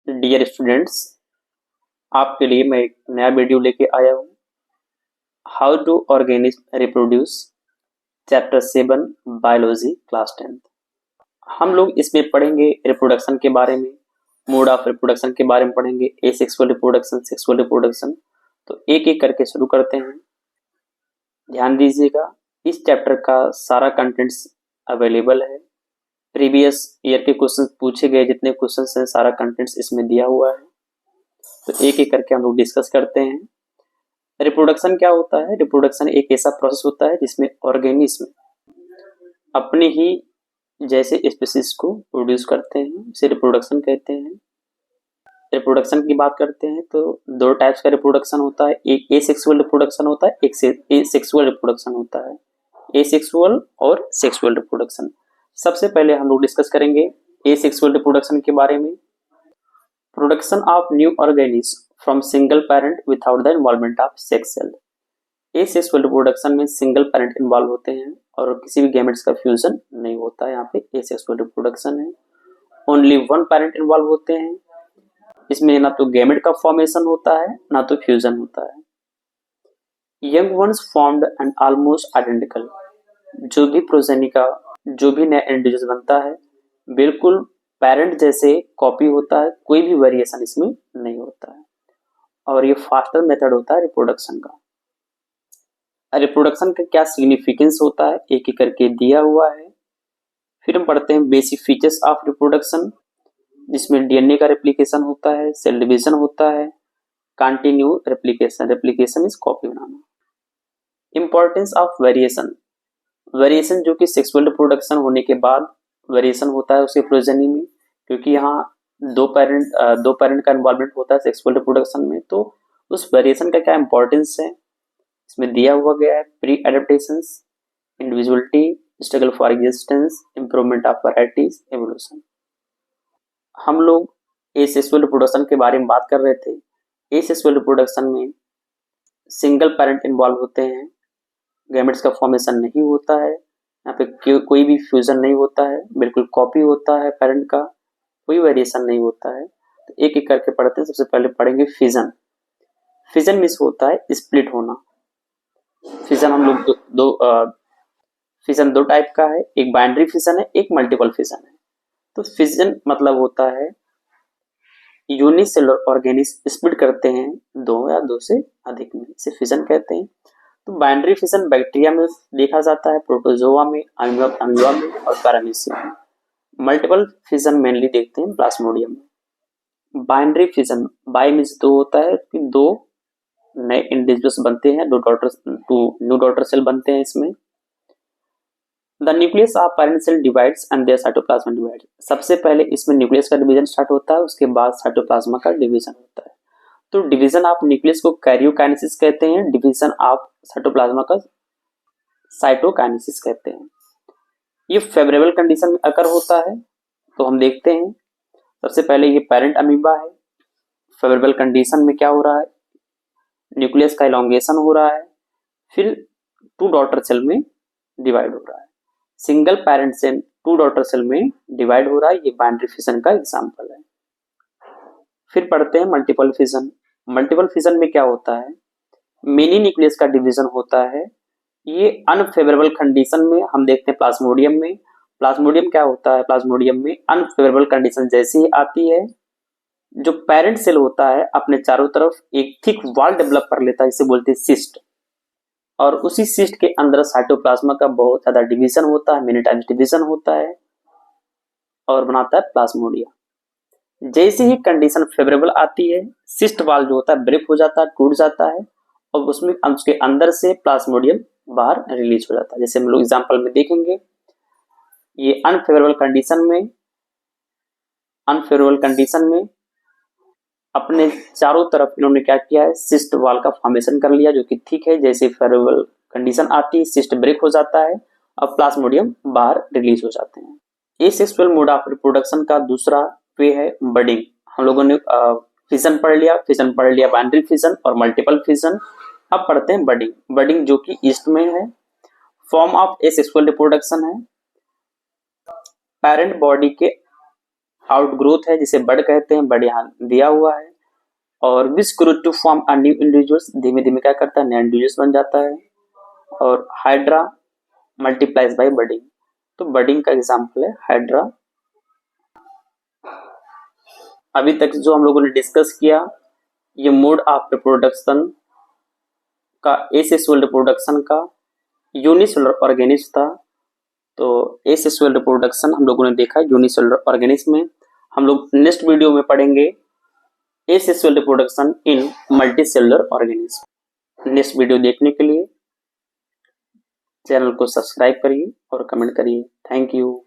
Dear students, आपके लिए मैं एक नया वीडियो लेके आया हूँ। How to organism reproduce, chapter 7 biology, class 10th। हम लोग इसमें पढ़ेंगे रिप्रोडक्शन के बारे में, मोड ऑफ रिप्रोडक्शन के बारे में पढ़ेंगे, एसेक्सुअल रिप्रोडक्शन, सेक्सुअल रिप्रोडक्शन। तो एक एक करके शुरू करते हैं। ध्यान दीजिएगा, इस चैप्टर का सारा कंटेंट्स अवेलेबल है। प्रीवियस ईयर के क्वेश्चन पूछे गए जितने क्वेश्चन हैं, सारा कंटेंट्स इसमें दिया हुआ है। तो एक एक करके हम लोग डिस्कस करते हैं। रिप्रोडक्शन क्या होता है? रिप्रोडक्शन एक ऐसा प्रोसेस होता है जिसमें ऑर्गेनिज्म अपने ही जैसे स्पीशीज को प्रोड्यूस करते हैं, इसे रिप्रोडक्शन कहते हैं। रिप्रोडक्शन की बात करते हैं तो दो टाइप्स का रिप्रोडक्शन होता है। एक एसेक्सुअल रिप्रोडक्शन होता है, एक सेक्सुअल रिप्रोडक्शन होता है। एसेक्सुअल और सेक्सुअल रिप्रोडक्शन। सबसे पहले हम लोग डिस्कस करेंगे एसेक्सुअल रिप्रोडक्शन के बारे में। Production of new organism from single parent without the involvement of sex cell. Asexual reproduction में सिंगल पेरेंट इन्वॉल्व होते हैं और किसी भी गैमेट्स का फ्यूजन नहीं होता है। यहाँ पे एसेक्सुअल रिप्रोडक्शन है। ओनली वन पेरेंट इन्वॉल्व होते हैं। इसमें ना तो गैमेट का फॉर्मेशन होता है ना तो फ्यूजन होता है। Young ones formed and almost identical. जो भी नया इंडिविजुअल बनता है बिल्कुल पेरेंट जैसे कॉपी होता है, कोई भी वेरिएशन इसमें नहीं होता है। और ये फास्टर मेथड होता है रिप्रोडक्शन का। रिप्रोडक्शन का क्या सिग्निफिकेंस होता है एक एक करके दिया हुआ है। फिर हम पढ़ते हैं बेसिक फीचर्स ऑफ रिप्रोडक्शन, जिसमें डीएनए का रेप्लिकेशन होता है, सेल डिवीजन होता है, continue replication, replication is copy banana. Importance of variation, variation जो कि सेक्सुअल रिप्रोडक्शन होने के बाद वेरिएशन होता है उसके प्रोजेनी में, क्योंकि यहाँ दो पेरेंट का इन्वॉल्वमेंट होता है सेक्सुअल रिप्रोडक्शन में। तो उस वेरिएशन का क्या इंपॉर्टेंस है इसमें दिया हुआ गया है। Pre adaptations, individuality, struggle for existence, improvement of varieties, evolution. हम लोग एसेक्सुअल रिप्रोडक्शन के बारे में बात कर रहे थे। एसेक्सुअल रिप्रोडक्शन में सिंगल पेरेंट इन्वॉल्व होते हैं, गैमेट्स का फॉर्मेशन नहीं होता है, यहाँ पे कोई भी फ्यूजन नहीं होता है, बिल्कुल कॉपी होता है पेरेंट का, कोई वेरिएशन नहीं होता है। तो एक एक करके पढ़ते हैं। सबसे पहले पढ़ेंगे फिजन। फिजन मीन्स होता है स्प्लिट होना। फिजन हम लोग फिजन दो टाइप का है, एक बाइनरी फिजन है, एक मल्टीपल फिजन है। तो फिजन मतलब होता है यूनिसेलुलर ऑर्गेनिज्म स्प्लिट करते हैं दो या दो से अधिक में, इसे फिजन कहते हैं। तो बाइनरी फिजन बैक्टीरिया में देखा जाता है, प्रोटोजोआ में, अमीबा में और पैरामीशियम में। मल्टीपल फिजन मेनली देखते हैं प्लाज्मोडियम में। बाइनरी फिजन, बाई मीन्स दो होता है कि दो नए इंडिविजुअल्स बनते हैं, टू न्यू डॉटर सेल बनते हैं इसमें। The nucleus of parent cell divides and their cytoplasm divides. सबसे पहले इसमें न्यूक्लियस का डिवीजन स्टार्ट होता है, उसके बाद साइटोप्लाज्मा का डिवीजन होता है। तो डिवीजन ऑफ न्यूक्लियस को कैरियोकाइनेसिस कहते हैं, डिवीजन ऑफ साइटोप्लाज्मा का साइटोकाइनेसिस कहते हैं। ये फेवरेबल कंडीशन में अकर होता है। तो हम देखते हैं, सबसे पहले ये पेरेंट अमीबा है। फेवरेबल कंडीशन में क्या हो रहा है, न्यूक्लियस का इलॉन्गेशन हो रहा है, फिर टू डॉटर सेल में डिवाइड हो रहा है। Single parent cell two daughter cell में डिवाइड हो रहा है, ये बाइनरी फिजन का एग्जांपल है। फिर पढ़ते हैं मल्टीपल फिजन। मल्टीपल फिजन में क्या होता है, मिनी न्यूक्लियस का डिवीजन होता है। ये अनफेवरेबल कंडीशन में हम देखते हैं प्लाज्मोडियम में। प्लाज्मोडियम क्या होता है, प्लाज्मोडियम में अनफेवरेबल कंडीशन जैसे ही आती है, जो पेरेंट सेल होता है अपने चारों तरफ एक थिक वॉल डेवलप कर लेता है, इसे बोलते हैं सिस्ट। और उसी सिस्ट के अंदर साइटोप्लाज्मा का बहुत ज्यादा डिवीजन होता है, मेनी टाइम्स डिवीजन होता है और बनाता है प्लाज्मोडिया। जैसे ही कंडीशन फेवरेबल आती है, सिस्ट वॉल जो होता है ब्रेक हो जाता है, टूट जाता है और उसके अंदर से प्लाज्मोडियम बाहर रिलीज हो जाता है। जैसे हम लोग एग्जांपल में देखेंगे, ये अनफेवरेबल कंडीशन में अपने चारों तरफ इन्होंने क्या किया है, सिस्ट वॉल का फॉर्मेशन कर लिया जो कि ठीक है। जैसे फेवरेबल कंडीशन आती है, सिस्ट ब्रेक हो जाता है और प्लाज्मोडियम बाहर रिलीज हो जाते हैं। एसेक्सुअल मोड ऑफ रिप्रोडक्शन का दूसरा वे है बडिंग। हम लोगों ने फिजन पढ़ लिया, बाइनरी फिजन और मल्टीपल फिजन। अब पढ़ते हैं बडिंग। बडिंग जो कि ईस्ट में है, फॉर्म ऑफ एसेक्सुअल रिप्रोडक्शन है। पेरेंट बॉडी के आउटग्रोथ है जिसे बड कहते हैं, बड यहाँ दिया हुआ है। और which grow to form a new individuals, धीमे धीमे क्या करता है, नया इंडिविजुअल्स बन जाता है। और हाइड्रा मल्टीप्लाइज बाय बडिंग, तो बडिंग का एग्जाम्पल है हाइड्रा। अभी तक जो हम लोगों ने डिस्कस किया, ये मोड ऑफ रिप्रोडक्शन का एसेक्सुअल रिप्रोडक्शन का यूनिसेलुलर ऑर्गेनिज्म था। तो एसेक्सुअल रिप्रोडक्शन हम लोगों ने देखा यूनिसेलुलर ऑर्गेनिज्म में। हम लोग नेक्स्ट वीडियो में पढ़ेंगे asexual reproduction in multicellular organism. Next video देखने के लिए चैनल को सब्सक्राइब करिए और कमेंट करिए। Thank you.